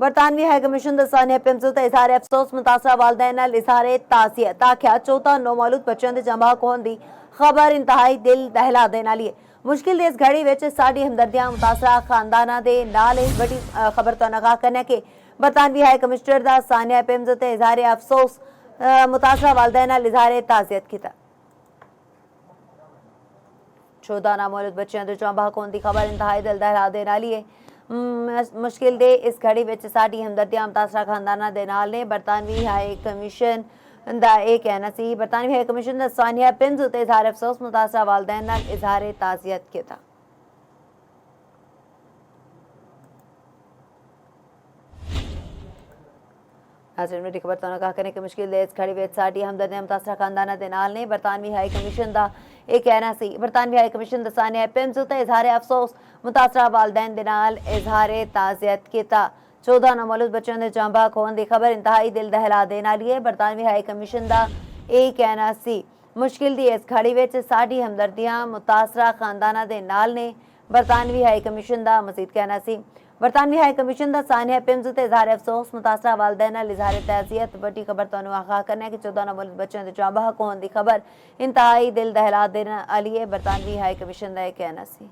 बरतानवी high commission दा Sania pimple ते इजहार अफसोस मुतासरा वालदैन नाल इजहार ताज़ियत आख्या 14 नौमौलूद बच्चों के जमा होने की खबर इंतहाई दिल दहला देने वाली है। मुश्किल की इस घड़ी में साडी हमदर्दियां मुतासरा खानदाना दे नाल है। बड़ी खबर तो आगाह करने के बरतानवी हाई कमिश्नर दा सानिया पिंपल ते इजहार अफसोस मुतासरा वालदैन नाल इजहार ताज़ियत किया। 14 नामौलूद बच्चों के जमा होने की खबर इंतहाई दिल दहला देने वाली है। मुश्किल दे इस घड़ी में साडी हमदर्दियां मुतासरा खानदाना दे नाल ने। बरतानवी हाई कमीशन दा यह कहना सी। बरतानवी हाई कमीशन दा सानिया पिंपल ते इजहार अफसोस मुतासरा वालदैन नाल इजहार ताज़ियत किया। नाज़रीन मेरी खबर तो कहा करने की मुश्किल दे इस घड़ी में साडी हमदर्दियां मुतासरा खानदाना दे नाल ने। बरतानवी हाई कमीशन दा यह कहना सी। बरतानवी हाई कमीशन दा सानिया पिंपल ते इजहार अफसोस मुतासरा वालदैन दे नाल इजहार ताज़ियत किया। 14 नामौलूद बच्चों के जांबा होने की खबर इंतहाई दिल दहला देने वाली है। बरतानवी हाई कमीशन का यह कहना सी। मुश्किल की इस घड़ी में साडी हमदर्दियां मुतासरा खानदाना दे नाल ने। बरतानवी हाई कमीशन का मजीद कहना सी। बरतानवी हाई कमीशन का सानिया पिंपल ते इजहार अफसोस मुतासरा वालदैन नाल इजहार ताज़ियत। बड़ी खबर तो आगाह करने की 14 नामौलूद बच्चों के जांबा होने की खबर इंतहाई दिल दहला देने वाली है। बरतानवी हाई कमीशन का यह कहना सी।